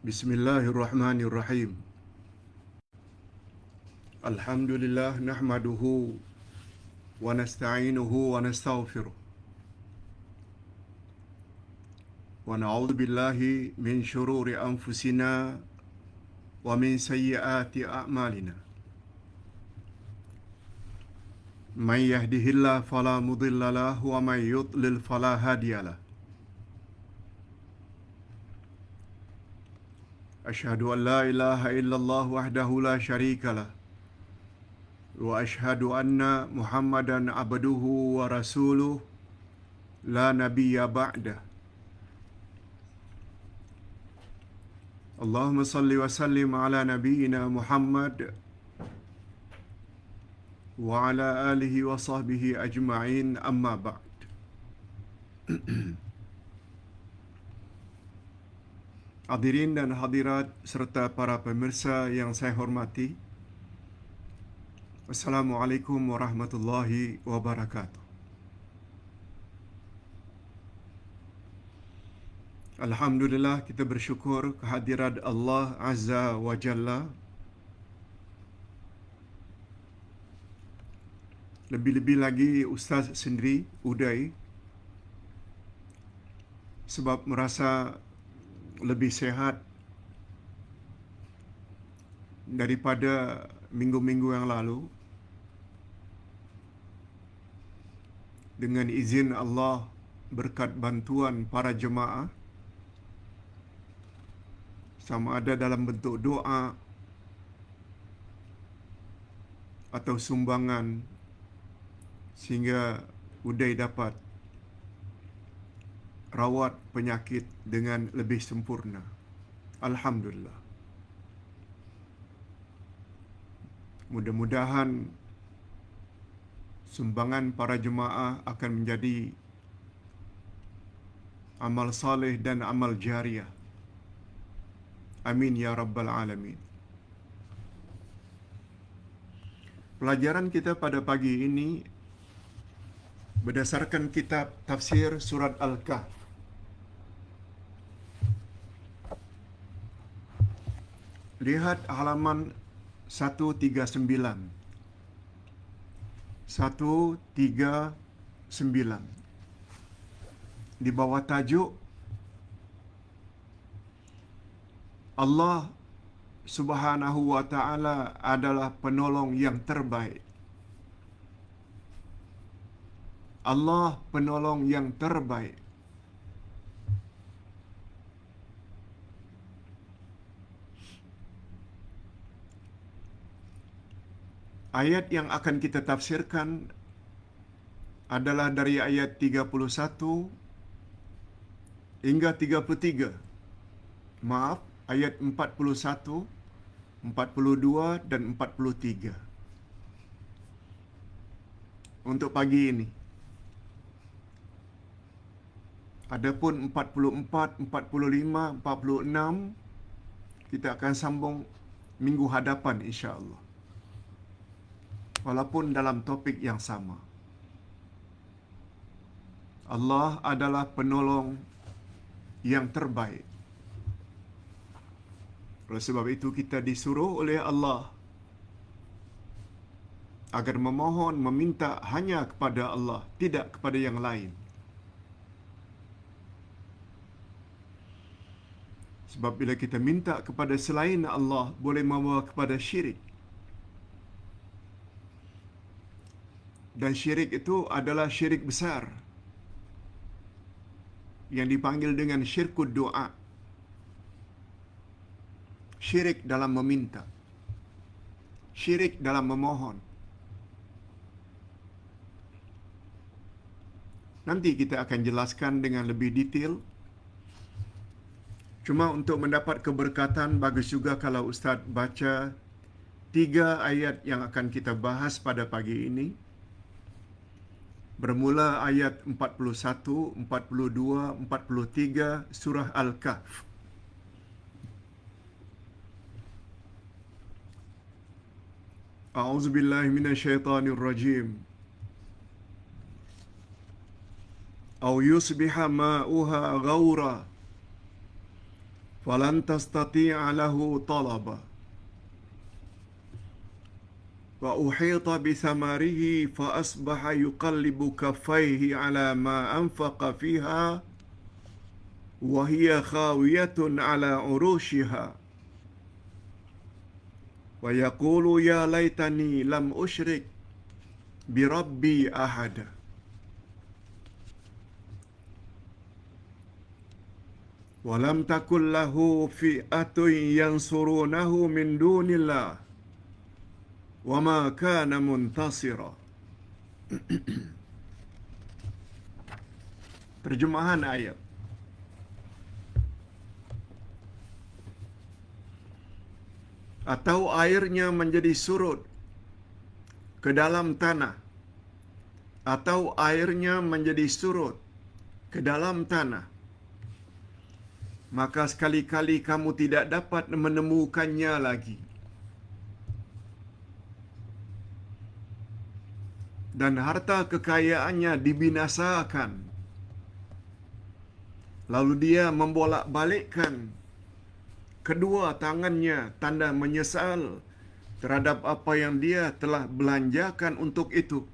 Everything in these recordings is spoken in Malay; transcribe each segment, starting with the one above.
Bismillahirrahmanirrahim. Alhamdulillah nahmaduhu wa nasta'inuhu wa nastaghfiruh. Wa na'udzu billahi min shururi anfusina wa min sayyiati a'malina. Man yahdihillahu fala mudilla lahu wa man yudlil fala hadiya lahu. Asyhadu an la ilaha illallah wahdahu la syarika lah. Wa asyhadu anna Muhammadan abduhu wa rasuluh la nabiyya ba'dah. Allahumma salli wa sallim ala nabiyyina Muhammad wa ala alihi wa sahbihi ajma'in, amma ba'd. Hadirin dan hadirat serta para pemirsa yang saya hormati, Assalamualaikum warahmatullahi wabarakatuh. Alhamdulillah, kita bersyukur kehadirat Allah Azza wa Jalla. Lebih-lebih lagi Ustaz sendiri, Uday, sebab merasa lebih sehat daripada minggu-minggu yang lalu. Dengan izin Allah, berkat bantuan para jemaah, sama ada dalam bentuk doa atau sumbangan, sehingga Uday dapat rawat penyakit dengan lebih sempurna. Alhamdulillah. Mudah-mudahan sumbangan para jemaah akan menjadi amal saleh dan amal jariah. Amin ya rabbal alamin. Pelajaran kita pada pagi ini berdasarkan kitab tafsir surat Al-Kahf. Lihat halaman 139. 139. Di bawah tajuk Allah Subhanahu wa ta'ala adalah penolong yang terbaik. Allah penolong yang terbaik. Ayat yang akan kita tafsirkan adalah dari ayat 31 hingga 33. Maaf, ayat 41, 42 dan 43. Untuk pagi ini. Adapun 44, 45, 46 kita akan sambung minggu hadapan insya-Allah. Walaupun dalam topik yang sama. Allah adalah penolong yang terbaik. Oleh sebab itu kita disuruh oleh Allah agar memohon, meminta hanya kepada Allah, tidak kepada yang lain. Sebab bila kita minta kepada selain Allah, boleh membawa kepada syirik. Dan syirik itu adalah syirik besar, yang dipanggil dengan syirkud doa. Syirik dalam meminta, syirik dalam memohon. Nanti kita akan jelaskan dengan lebih detail. Cuma untuk mendapat keberkatan, bagus juga kalau Ustaz baca 3 ayat yang akan kita bahas pada pagi ini. Bermula ayat 41, 42, 43 surah Al-Kahf. A'udzubillahi minasyaitonirrajim. Au yusbiha ma'uha ghaura falan tastati'a lahu talaba wa uhita bi thamarihi fa asbaha yuqallibu kaffayhi ala ma anfaqa fiha wa hiya khawiyatun ala urushiha wa yaqulu ya laitani lam usyrik bi rabbi ahada. Wa lam takul lahu fi'atun yansurunahu min dunillah wa ma kana muntasira. Terjemahan ayat. Atau airnya menjadi surut ke dalam tanah, atau airnya menjadi surut ke dalam tanah, maka sekali-kali kamu tidak dapat menemukannya lagi. Dan harta kekayaannya dibinasakan. Lalu dia membolak-balikkan kedua tangannya tanda menyesal terhadap apa yang dia telah belanjakan untuk itu.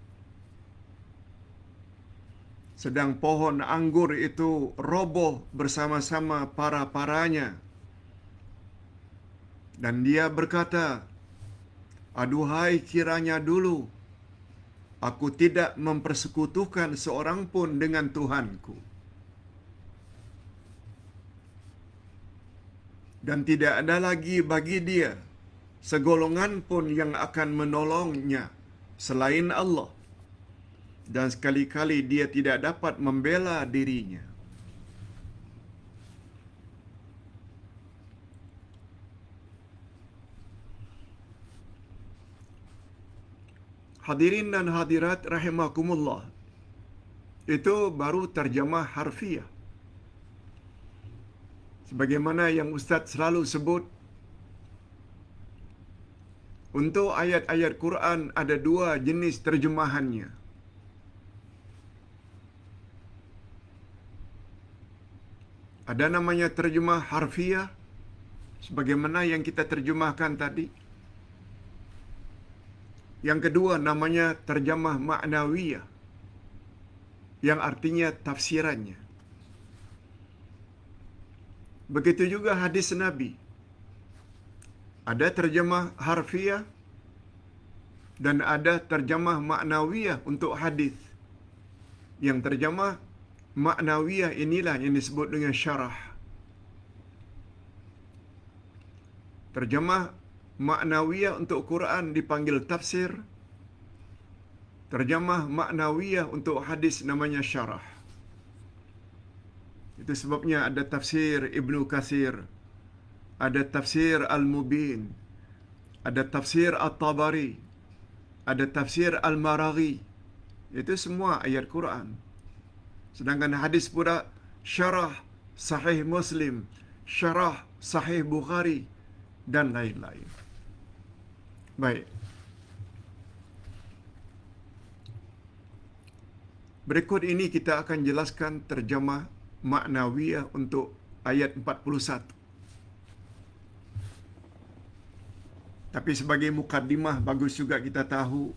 Sedang pohon anggur itu roboh bersama-sama para-paranya. Dan dia berkata, aduhai kiranya dulu aku tidak mempersekutukan seorang pun dengan Tuhanku. Dan tidak ada lagi bagi dia segolongan pun yang akan menolongnya selain Allah. Dan sekali-kali dia tidak dapat membela dirinya. Hadirin dan hadirat rahimakumullah. Itu baru terjemah harfiah. Sebagaimana yang Ustaz selalu sebut, untuk ayat-ayat Quran ada dua jenis terjemahannya. Ada namanya terjemah harfiah, sebagaimana yang kita terjemahkan tadi. Yang kedua namanya terjemah ma'nawiyah, yang artinya tafsirannya. Begitu juga hadis Nabi. Ada terjemah harfiah dan ada terjemah ma'nawiyah untuk hadis. Yang terjemah ma'nawiyah inilah yang disebut dengan syarah. Terjemah ma'nawiyah untuk Quran dipanggil tafsir. Terjemah ma'nawiyah untuk hadis namanya syarah. Itu sebabnya ada tafsir Ibnu Katsir, ada tafsir Al-Mubin, ada tafsir At-Tabari, ada tafsir Al-Maraghi. Itu semua ayat Quran. Sedangkan hadis pula syarah Sahih Muslim, syarah Sahih Bukhari dan lain-lain. Baik. Berikut ini kita akan jelaskan terjemah ma'nawiyah untuk ayat 41. Tapi sebagai mukaddimah bagus juga kita tahu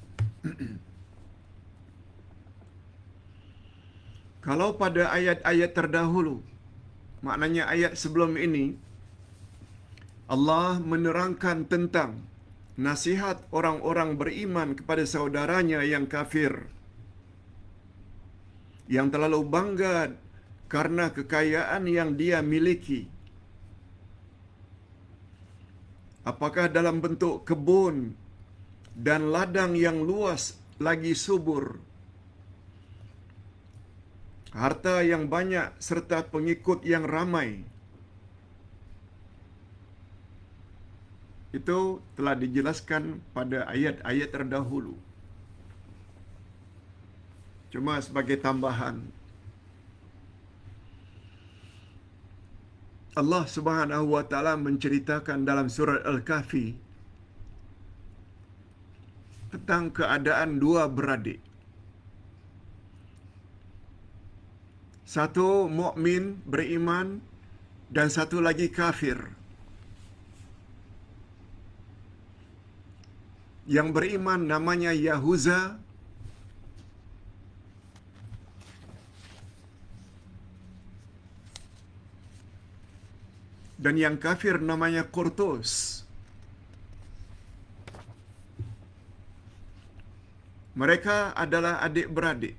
kalau pada ayat-ayat terdahulu, maknanya ayat sebelum ini, Allah menerangkan tentang nasihat orang-orang beriman kepada saudaranya yang kafir, yang terlalu bangga karena kekayaan yang dia miliki. Apakah dalam bentuk kebun dan ladang yang luas lagi subur, harta yang banyak serta pengikut yang ramai. Itu telah dijelaskan pada ayat-ayat terdahulu. Cuma sebagai tambahan, Allah Subhanahu wa taala menceritakan dalam surat Al-Kahfi tentang keadaan dua beradik. Satu mukmin beriman dan satu lagi kafir. Yang beriman namanya Yahuza, dan yang kafir namanya Qurtus. Mereka adalah adik-beradik.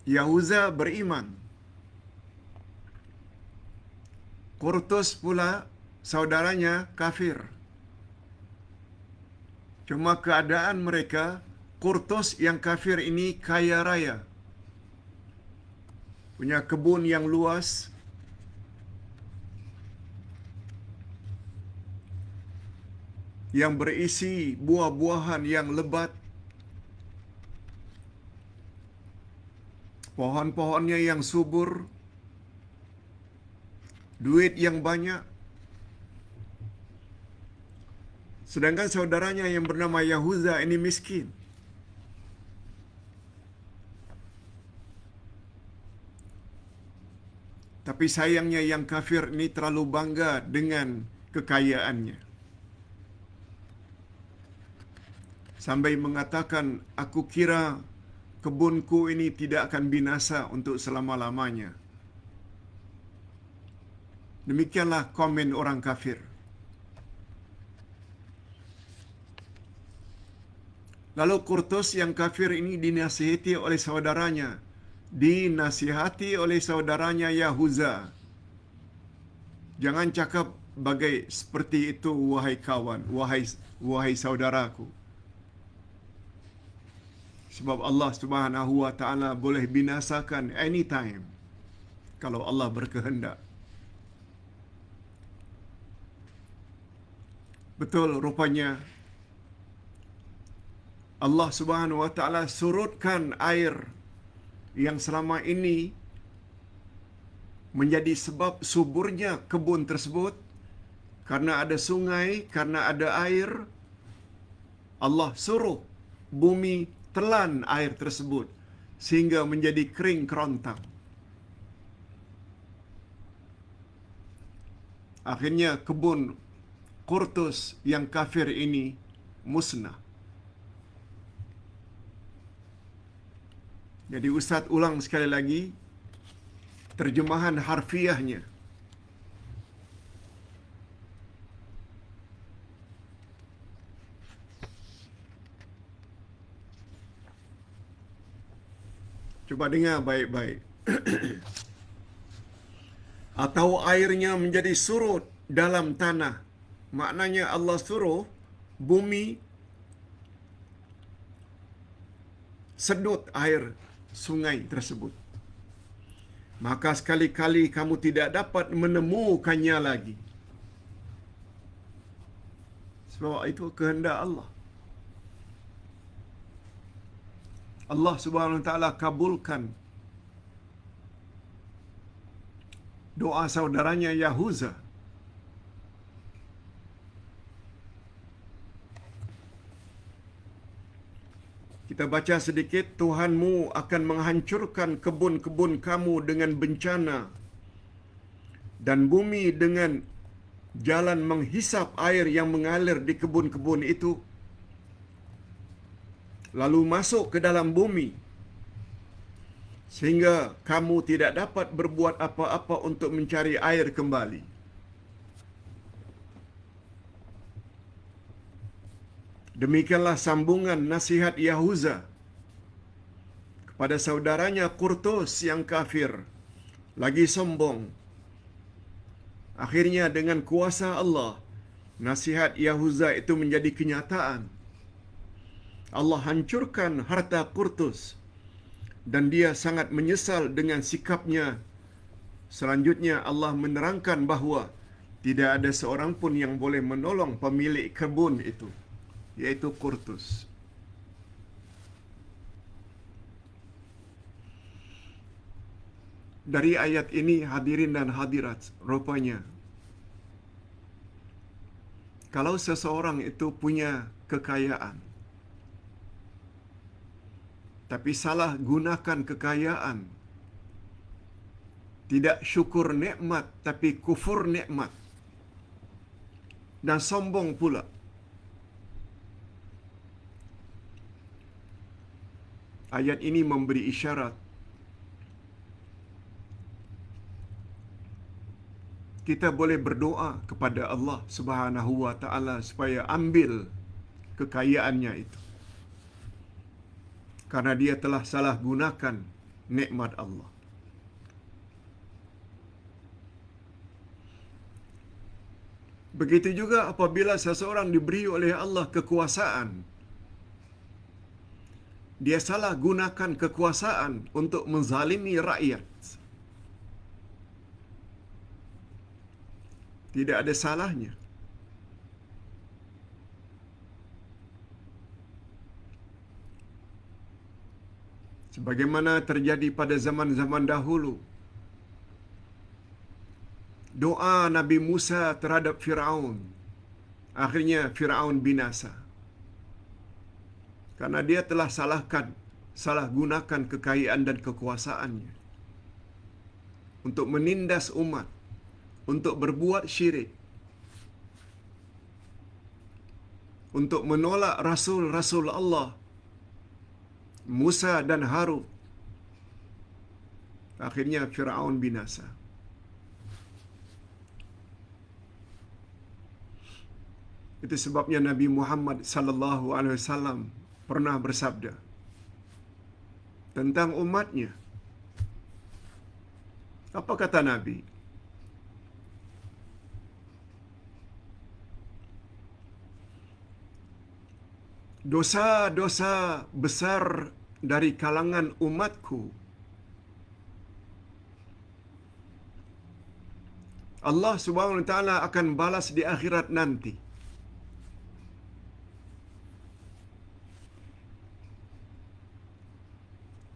Yahuza beriman. Qurtus pula saudaranya kafir. Cuma keadaan mereka, Qurtus yang kafir ini kaya raya. Punya kebun yang luas. Yang berisi buah-buahan yang lebat. Pohon-pohonnya yang subur. Duit yang banyak. Sedangkan saudaranya yang bernama Yahuza ini miskin. Tapi sayangnya yang kafir ini terlalu bangga dengan kekayaannya. Sampai mengatakan, aku kira kebunku ini tidak akan binasa untuk selama-lamanya. Demikianlah komen orang kafir. Lalu Qurtus yang kafir ini dinasihati oleh saudaranya. Dinasihati oleh saudaranya Yahuza. Jangan cakap bagai seperti itu, wahai kawan, wahai saudaraku. Sebab Allah Subhanahu wa taala boleh binasakan anytime kalau Allah berkehendak. Betul, rupanya Allah Subhanahu wa taala surutkan air yang selama ini menjadi sebab suburnya kebun tersebut. Karena ada sungai, karena ada air, Allah suruh bumi telan air tersebut sehingga menjadi kering kerontang. Akhirnya kebun Qurtus yang kafir ini musnah. Jadi Ustaz ulang sekali lagi terjemahan harfiahnya. Coba dengar baik-baik. Atau airnya menjadi surut dalam tanah. Maknanya Allah suruh bumi sedut air sungai tersebut. Maka sekali-kali kamu tidak dapat menemukannya lagi. Sebab itu kehendak Allah. Allah Subhanahu wa taala kabulkan doa saudaranya Yahuza. Kita baca sedikit, Tuhanmu akan menghancurkan kebun-kebun kamu dengan bencana dan bumi dengan jalan menghisap air yang mengalir di kebun-kebun itu, lalu masuk ke dalam bumi, sehingga kamu tidak dapat berbuat apa-apa untuk mencari air kembali. Demikianlah sambungan nasihat Yahuza kepada saudaranya Qurtus yang kafir, lagi sombong. Akhirnya dengan kuasa Allah, nasihat Yahuza itu menjadi kenyataan. Allah hancurkan harta Qurtus dan dia sangat menyesal dengan sikapnya. Selanjutnya Allah menerangkan bahawa tidak ada seorang pun yang boleh menolong pemilik kebun itu, yaitu Qurtus. Dari ayat ini hadirin dan hadirat, rupanya kalau seseorang itu punya kekayaan tapi salah gunakan kekayaan, tidak syukur nikmat tapi kufur nikmat, dan sombong pula. Ayat ini memberi isyarat kita boleh berdoa kepada Allah Subhanahu wa taala supaya ambil kekayaannya itu, karena dia telah salah gunakan nikmat Allah. Begitu juga apabila seseorang diberi oleh Allah kekuasaan, dia salah gunakan kekuasaan untuk menzalimi rakyat, tidak ada salahnya. Sebagaimana terjadi pada zaman-zaman dahulu, doa Nabi Musa terhadap Firaun, akhirnya Firaun binasa karena dia telah salah gunakan kekayaan dan kekuasaannya untuk menindas umat, untuk berbuat syirik, untuk menolak Rasul-Rasul Allah Musa dan Harun. Akhirnya Firaun binasa. Itu sebabnya Nabi Muhammad sallallahu alaihi wasallam pernah bersabda tentang umatnya. Apa kata Nabi? Dosa-dosa besar dari kalangan umatku Allah Subhanahu wa taala akan balas di akhirat nanti.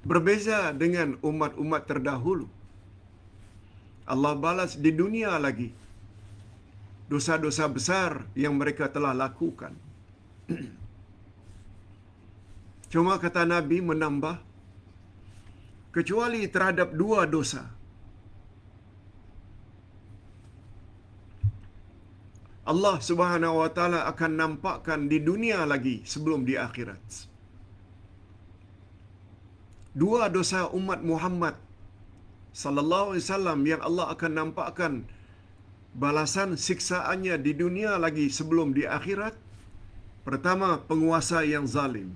Berbeza dengan umat-umat terdahulu. Allah balas di dunia lagi dosa-dosa besar yang mereka telah lakukan. Cuma kata Nabi menambah, kecuali terhadap dua dosa. Allah Subhanahu wa taala akan nampakkan di dunia lagi sebelum di akhirat. Dua dosa umat Muhammad sallallahu alaihi wasallam yang Allah akan nampakkan balasan siksaannya di dunia lagi sebelum di akhirat. Pertama, penguasa yang zalim.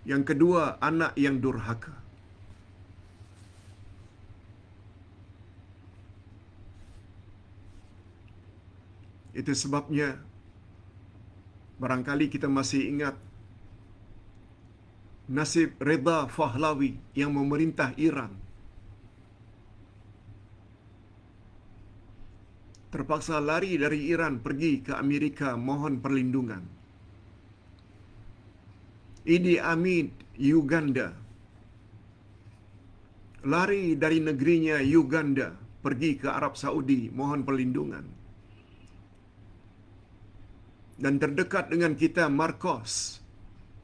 Yang kedua, anak yang durhaka. Itu sebabnya barangkali kita masih ingat nasib Reza Pahlavi yang memerintah Iran. Terpaksa lari dari Iran pergi ke Amerika mohon perlindungan. Idi Amin Uganda, lari dari negerinya Uganda pergi ke Arab Saudi mohon perlindungan. Dan terdekat dengan kita Marcos,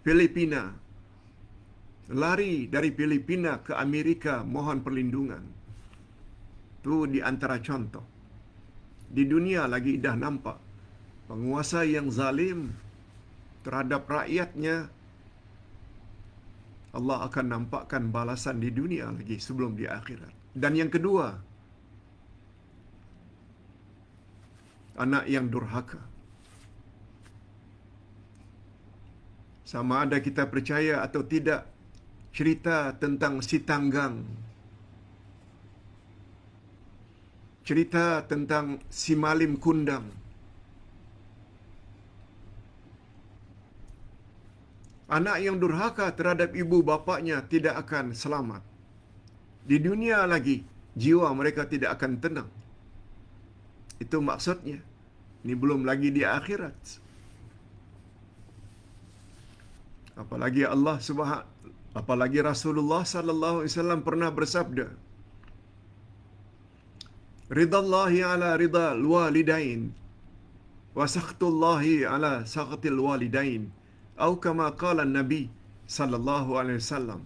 Filipina, lari dari Filipina ke Amerika mohon perlindungan. Itu di antara contoh. Di dunia lagi dah nampak penguasa yang zalim terhadap rakyatnya. Allah akan nampakkan balasan di dunia lagi sebelum di akhirat. Dan yang kedua, anak yang durhaka. Sama ada kita percaya atau tidak, cerita tentang si Tanggang, cerita tentang si Malim Kundang, anak yang durhaka terhadap ibu bapaknya tidak akan selamat. Di dunia lagi, jiwa mereka tidak akan tenang. Itu maksudnya. Ini belum lagi di akhirat. Apalagi Rasulullah sallallahu alaihi wasallam pernah bersabda, "Ridallahi ala ridal walidain wa sakhtullahi ala sakhtil walidain." Atau kama qala Nabi sallallahu alaihi wasallam,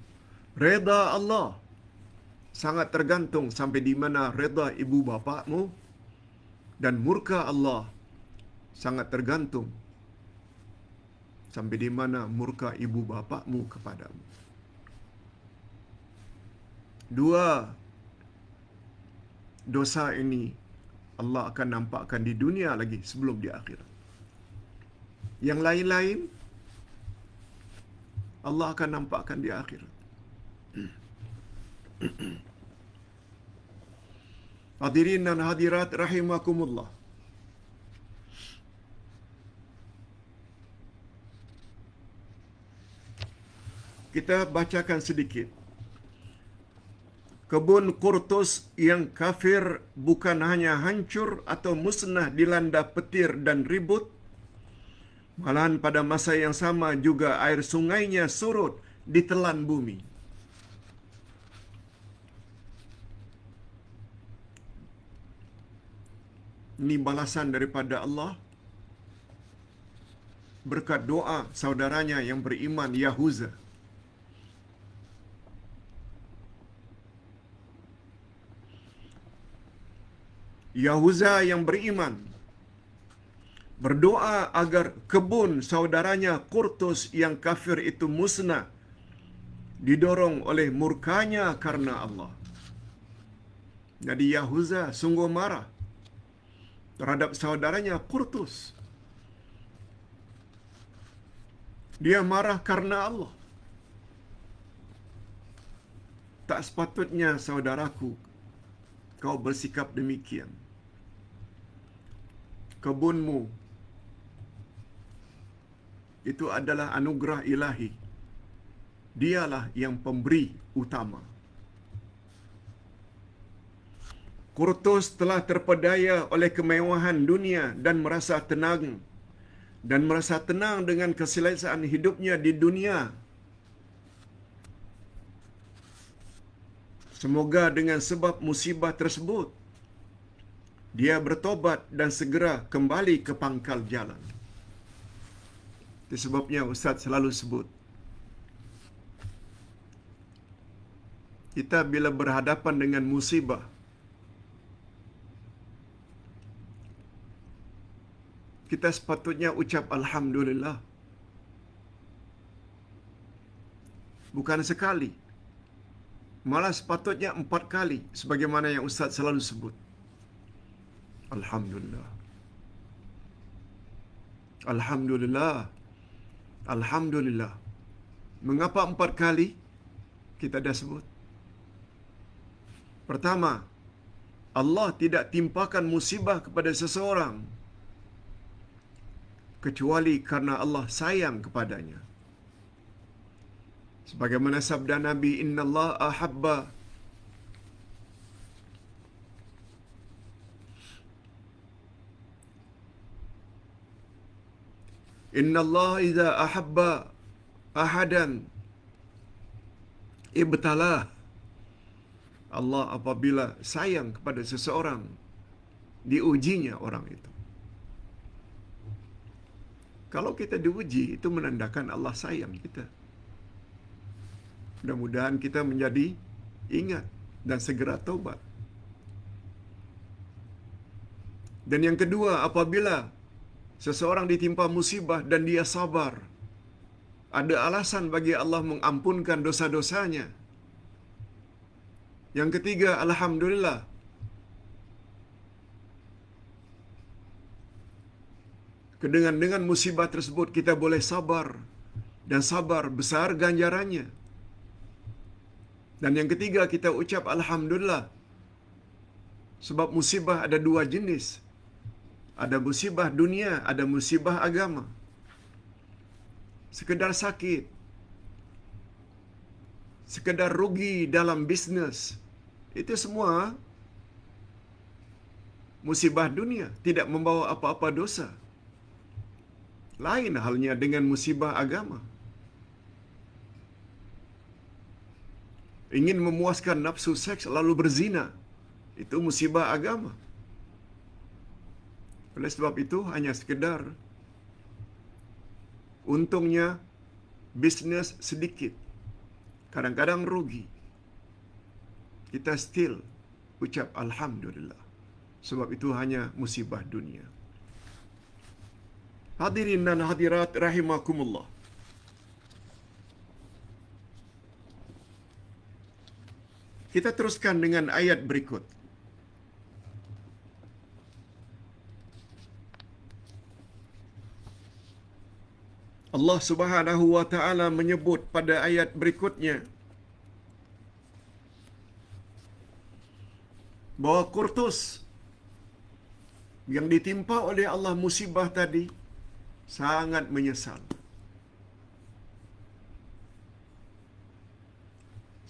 reda Allah sangat tergantung sampai di mana redha ibu bapakmu, dan murka Allah sangat tergantung sampai di mana murka ibu bapakmu kepadamu. Dua dosa ini Allah akan nampakkan di dunia lagi sebelum di akhirat. Yang lain-lain Allah akan nampakkan di akhirat. Hadirin dan hadirat rahimakumullah. Kita bacakan sedikit. Kebun Qurtus yang kafir bukan hanya hancur atau musnah dilanda petir dan ribut, malahan pada masa yang sama juga air sungainya surut ditelan bumi. Ini balasan daripada Allah berkat doa saudaranya yang beriman Yahuza. Yahuza yang beriman berdoa agar kebun saudaranya Qurtus yang kafir itu musnah, didorong oleh murkanya karena Allah. Jadi Yahuza sungguh marah terhadap saudaranya Qurtus. Dia marah karena Allah. Tak sepatutnya saudaraku kau bersikap demikian. Kebunmu itu adalah anugerah ilahi. Dialah yang pemberi utama. Qurtus telah terpedaya oleh kemewahan dunia dan merasa tenang dengan keselesaan hidupnya di dunia. Semoga dengan sebab musibah tersebut dia bertobat dan segera kembali ke pangkal jalan. Itu sebabnya Ustaz selalu sebut, kita bila berhadapan dengan musibah, kita sepatutnya ucap Alhamdulillah. Bukan sekali, malah sepatutnya 4 kali, sebagaimana yang Ustaz selalu sebut. Alhamdulillah. Alhamdulillah. Alhamdulillah. Mengapa 4 kali? Kita dah sebut. Pertama, Allah tidak timpakan musibah kepada seseorang kecuali karena Allah sayang kepadanya. Sebagaimana sabda Nabi, Innallaha ahabba Innallaha idza ahabba ahadan ibtalah. Allah apabila sayang kepada seseorang, diujinya orang itu. Kalau kita diuji, itu menandakan Allah sayang kita. Mudah-mudahan kita menjadi ingat dan segera taubat. Dan yang kedua, apabila seseorang ditimpa musibah dan dia sabar, ada alasan bagi Allah mengampunkan dosa-dosanya. Yang ketiga, Alhamdulillah. Dengan musibah tersebut kita boleh sabar, dan sabar besar ganjarannya. Dan yang ketiga, kita ucap Alhamdulillah. Sebab musibah ada 2 jenis. Ada musibah dunia, ada musibah agama. Sekedar sakit, sekedar rugi dalam bisnes, itu semua musibah dunia, tidak membawa apa-apa dosa. Lain halnya dengan musibah agama. Ingin memuaskan nafsu seks lalu berzina, itu musibah agama. Oleh sebab itu hanya sekedar untungnya bisnes sedikit, kadang-kadang rugi. kita still ucap Alhamdulillah. Sebab itu hanya musibah dunia. Hadirin dan hadirat rahimakumullah. Kita teruskan dengan ayat berikut. Allah Subhanahu wa taala menyebut pada ayat berikutnya bahawa Qurtus yang ditimpa oleh Allah musibah tadi sangat menyesal.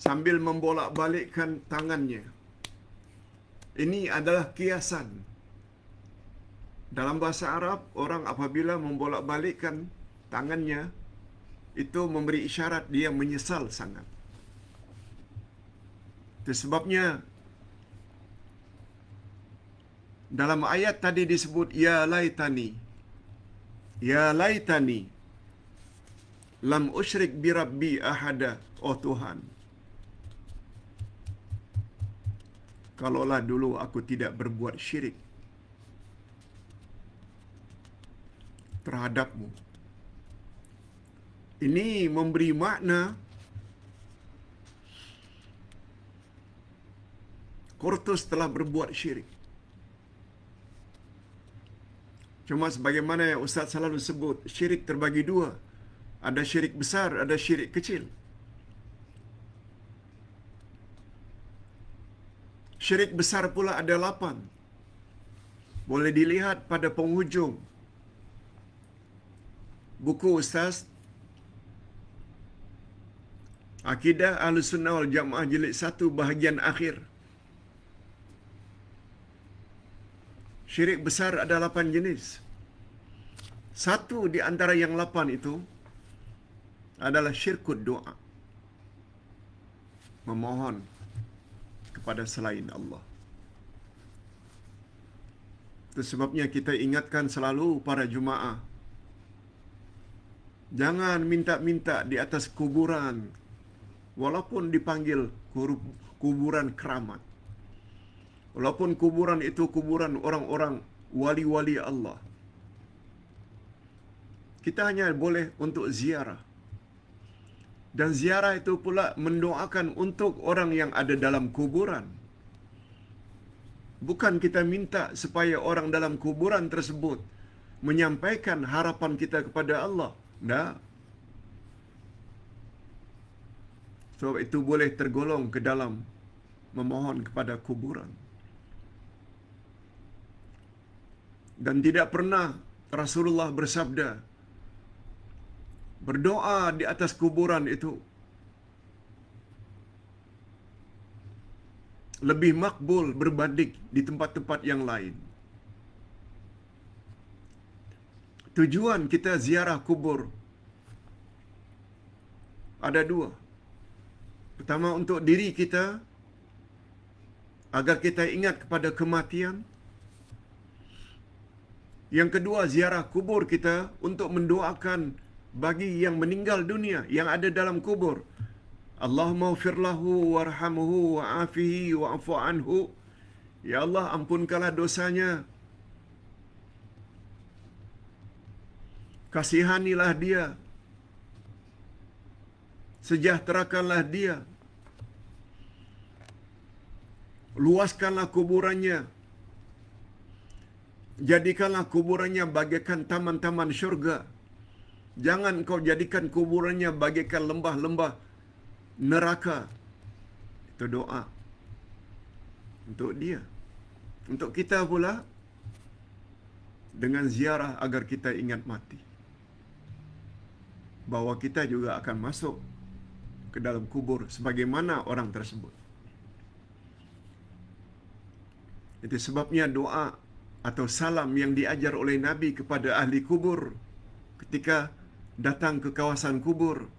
Sambil membolak-balikkan tangannya. Ini adalah kiasan. Dalam bahasa Arab, orang apabila membolak-balikkan tangannya, itu memberi isyarat dia menyesal sangat. Itu sebabnya dalam ayat tadi disebut ya laitani. Ya laitani lam usyrik bi rabbi ahada. Oh Tuhan, kalaulah dulu aku tidak berbuat syirik terhadapmu. Ini memberi makna Qurtus telah berbuat syirik. Cuma sebagaimana yang Ustaz selalu sebut, syirik terbagi dua. Ada syirik besar, ada syirik kecil. Syirik besar pula ada 8. Boleh dilihat pada penghujung buku Ustaz Akidah Ahlussunnah wal Jamaah jilid 1 bahagian akhir. Syirik besar ada 8 jenis. Satu di antara yang 8 itu adalah syirkud doa. Memohon kepada selain Allah. Itu sebabnya kita ingatkan selalu para jemaah, jangan minta-minta di atas kuburan, walaupun dipanggil kuburan keramat. Walaupun kuburan itu kuburan orang-orang wali-wali Allah. Kita hanya boleh untuk ziarah. Dan ziarah itu pula mendoakan untuk orang yang ada dalam kuburan. Bukan kita minta supaya orang dalam kuburan tersebut menyampaikan harapan kita kepada Allah. Tidak. Sebab itu boleh tergolong ke dalam memohon kepada kuburan. Dan tidak pernah Rasulullah bersabda, berdoa di atas kuburan itu lebih makbul berbanding di tempat-tempat yang lain. Tujuan kita ziarah kubur ada 2. Pertama, untuk diri kita, agar kita ingat kepada kematian. Yang kedua, ziarah kubur kita untuk mendoakan bagi yang meninggal dunia, yang ada dalam kubur. Allahumma ghfir lahu warhamhu wa'afihi wa'fu anhu. Ya Allah, ampunkanlah dosanya. Kasihanilah dia. Sejahterakanlah dia. Luaskanlah kuburannya. Jadikanlah kuburannya bagaikan taman-taman syurga. Jangan kau jadikan kuburannya bagaikan lembah-lembah neraka. Itu doa untuk dia. Untuk kita pula, dengan ziarah agar kita ingat mati, bahawa kita juga akan masuk ke dalam kubur sebagaimana orang tersebut. Itu sebabnya doa atau salam yang diajar oleh Nabi kepada ahli kubur ketika datang ke kawasan kubur.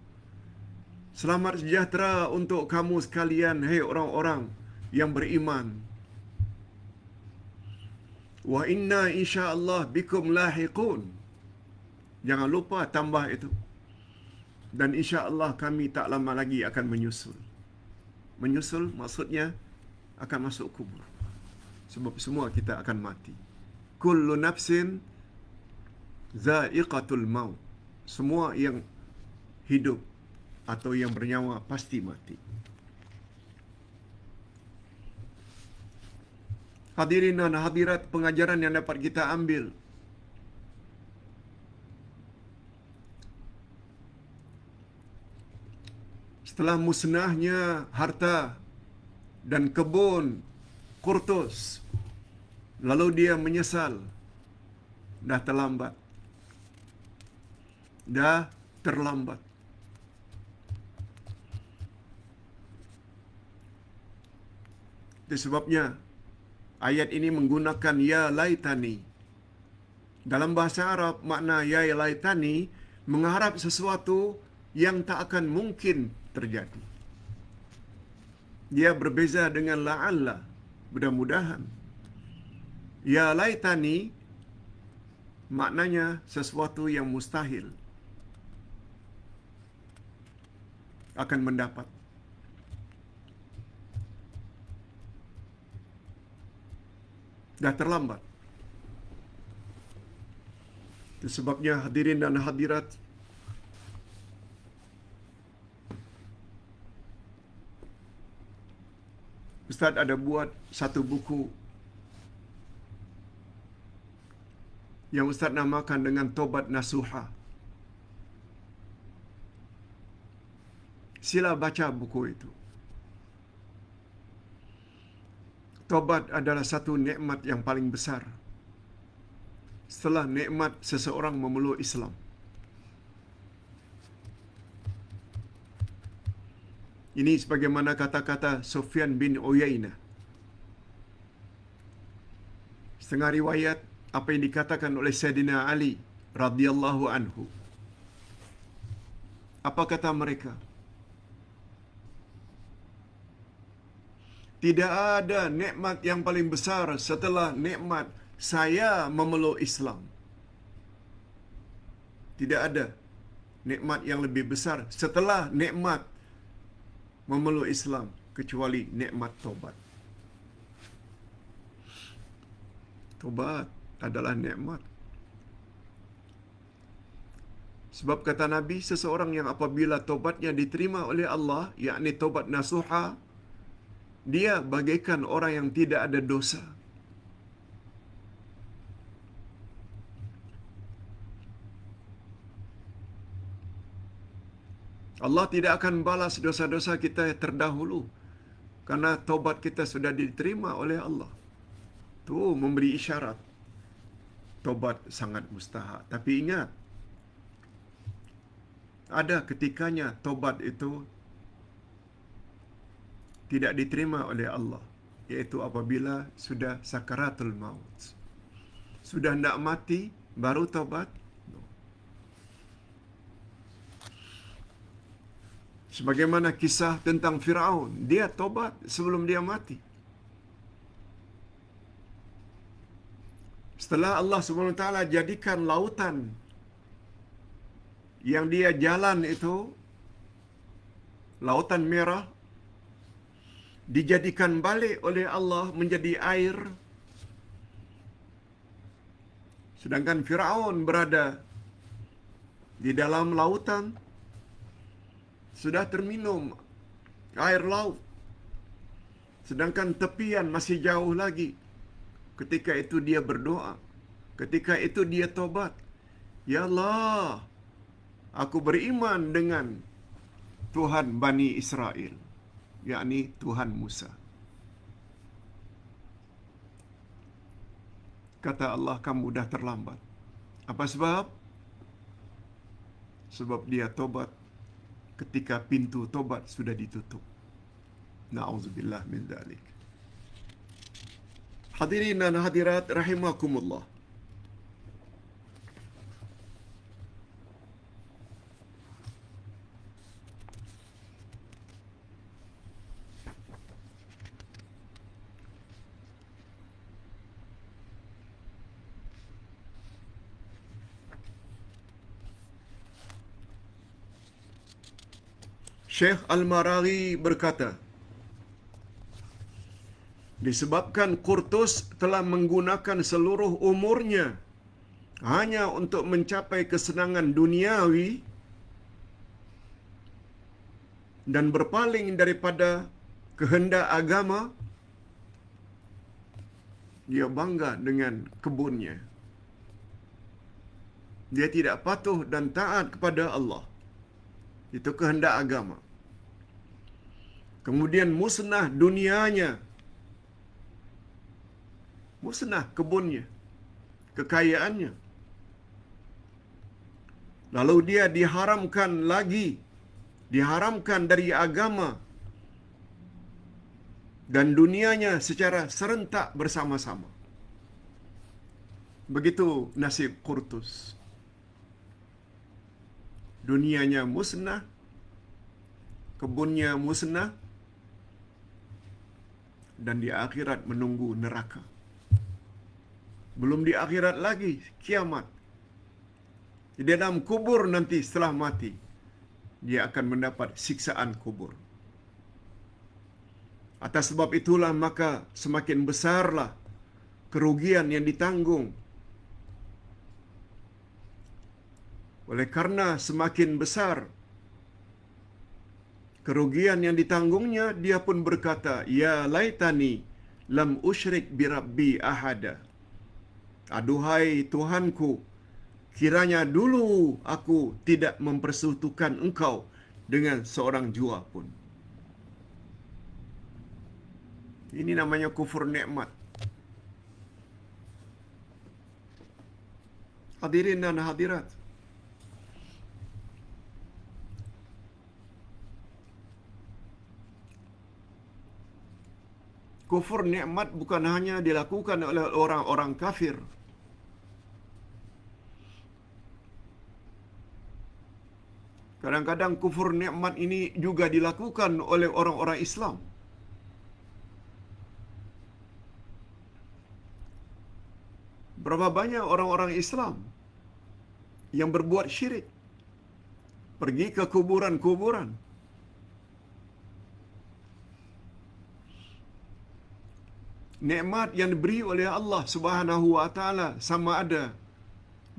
Selamat sejahtera untuk kamu sekalian, hai orang-orang yang beriman. Wa inna insyaallah bikum lahiqun. Jangan lupa tambah itu. Dan insya-Allah kami tak lama lagi akan menyusul. Menyusul maksudnya akan masuk kubur. Sebab semua kita akan mati. Kullu nafsin za'iqatul maut. Semua yang hidup atau yang bernyawa pasti mati. Hadirin dan hadirat, pengajaran yang dapat kita ambil. Setelah musnahnya harta dan kebun Qurtus, lalu dia menyesal. Dah terlambat. Dah terlambat. Itu sebabnya ayat ini menggunakan ya laitani. Dalam bahasa Arab, makna ya laitani mengharap sesuatu yang tak akan mungkin terjadi. Dia berbeza dengan la'alla, mudah-mudahan. Ya laitani maknanya sesuatu yang mustahil akan mendapat. Dah terlambat. Itu sebabnya hadirin dan hadirat, Ustaz ada buat satu buku yang Ustaz namakan dengan Tobat Nasuha. Sila baca buku itu. Tobat adalah satu nikmat yang paling besar setelah nikmat seseorang memeluk Islam. Ini sebagaimana kata-kata Sufyan bin Uyainah. Setengah riwayat apa yang dikatakan oleh Sayyidina Ali radhiyallahu anhu. Apa kata mereka? Tidak ada nikmat yang paling besar setelah nikmat saya memeluk Islam. Tidak ada nikmat yang lebih besar setelah nikmat memeluk Islam kecuali nikmat tobat. Tobat adalah nikmat. Sebab kata Nabi, seseorang yang apabila tobatnya diterima oleh Allah, yakni tobat nasuha, dia bagaikan orang yang tidak ada dosa. Allah tidak akan balas dosa-dosa kita terdahulu karena taubat kita sudah diterima oleh Allah. Itu memberi isyarat taubat sangat mustahak. Tapi ingat, ada ketikanya taubat itu tidak diterima oleh Allah, iaitu apabila sudah sakaratul maut. Sudah hendak mati baru taubat. Sebagaimana kisah tentang Firaun, dia tobat sebelum dia mati. Setelah Allah SWT jadikan lautan yang dia jalan itu, lautan merah, dijadikan balik oleh Allah menjadi air. Sedangkan Firaun berada di dalam lautan, sudah terminum air laut. Sedangkan tepian masih jauh lagi. Ketika itu dia berdoa. Ketika itu dia tobat. Ya Allah, aku beriman dengan Tuhan Bani Israel, yakni Tuhan Musa. Kata Allah, kamu dah terlambat. Apa sebab? Sebab dia tobat ketika pintu tobat sudah ditutup. Na'udzubillah min dzalik. Hadirin dan hadirat rahimakumullah. Syekh Al-Maraghi berkata, Disebabkan Qurtus telah menggunakan seluruh umurnya hanya untuk mencapai kesenangan duniawi dan berpaling daripada kehendak agama, dia bangga dengan kebunnya. Dia tidak patuh dan taat kepada Allah. Itu kehendak agama. Kemudian musnah dunianya, musnah kebunnya, kekayaannya. Lalu dia diharamkan dari agama dan dunianya secara serentak bersama-sama. Begitu nasib Qurtus. Dunianya musnah, kebunnya musnah, dan di akhirat menunggu neraka. Belum di akhirat lagi, kiamat. Di dalam kubur nanti setelah mati, dia akan mendapat siksaan kubur. Atas sebab itulah maka semakin besarlah kerugian yang ditanggung. Oleh karena semakin besar kerugian yang ditanggungnya, dia pun berkata, "Ya laitani lam usyrik bi rabbi ahada." Aduhai Tuhanku, kiranya dulu aku tidak mempersekutukan Engkau dengan seorang jua pun. Ini namanya kufur nikmat. Hadirin dan hadirat, kufur nikmat bukan hanya dilakukan oleh orang-orang kafir. Kadang-kadang kufur nikmat ini juga dilakukan oleh orang-orang Islam. Berapa banyak orang-orang Islam yang berbuat syirik, pergi ke kuburan-kuburan, nikmat yang diberi oleh Allah Subhanahu wa taala sama ada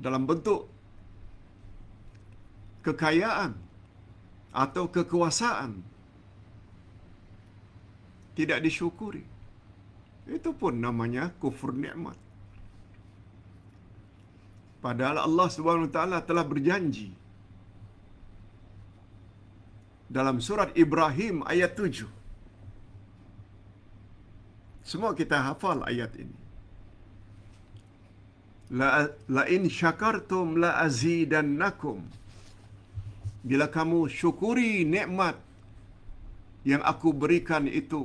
dalam bentuk kekayaan atau kekuasaan, tidak disyukuri. Itu pun namanya kufur nikmat. Padahal Allah Subhanahu wa taala telah berjanji dalam surat Ibrahim ayat 7. Semua kita hafal ayat ini. La in syakartum la azidannakum. Bila kamu syukuri nikmat yang aku berikan itu,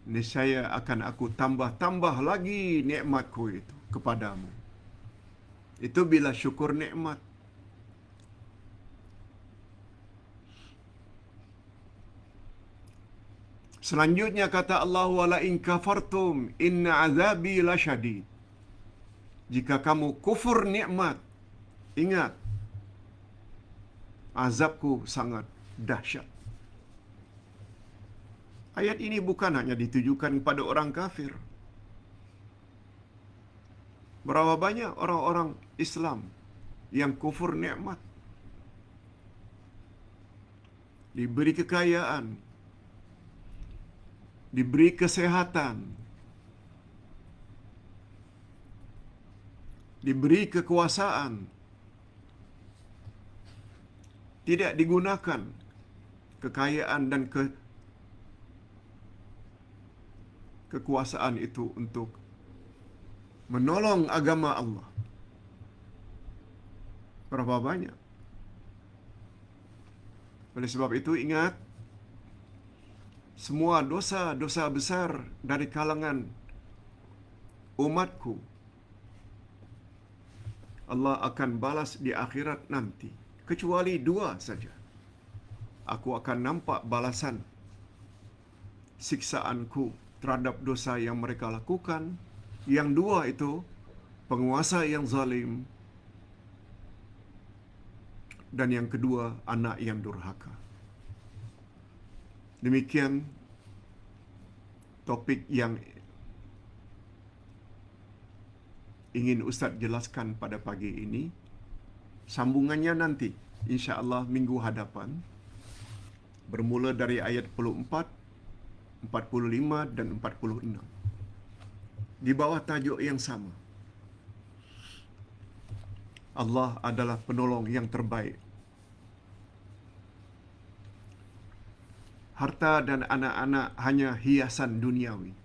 niscaya akan aku tambah-tambah lagi nikmatku itu kepadamu. Itu bila syukur nikmat. Selanjutnya kata Allah, wala in kafartum inna azabi lasyadid. Jika kamu kufur nikmat, ingat, azabku sangat dahsyat. Ayat ini bukan hanya ditujukan kepada orang kafir. Berapa banyak orang-orang Islam yang kufur nikmat, diberi kekayaan, diberi kesehatan, diberi kekuasaan, tidak digunakan kekayaan dan kekuasaan itu untuk menolong agama Allah. Berapa banyak? Oleh sebab itu ingat, semua dosa-dosa besar dari kalangan umatku Allah akan balas di akhirat nanti, kecuali dua saja. Aku akan nampak balasan siksaanku terhadap dosa yang mereka lakukan. Yang dua itu, penguasa yang zalim, dan yang kedua, anak yang durhaka. Demikian topik yang ingin Ustaz jelaskan pada pagi ini, sambungannya nanti insya-Allah minggu hadapan, bermula dari ayat 44, 45 dan 46. Di bawah tajuk yang sama. Allah adalah penolong yang terbaik. Harta dan anak-anak hanya hiasan duniawi.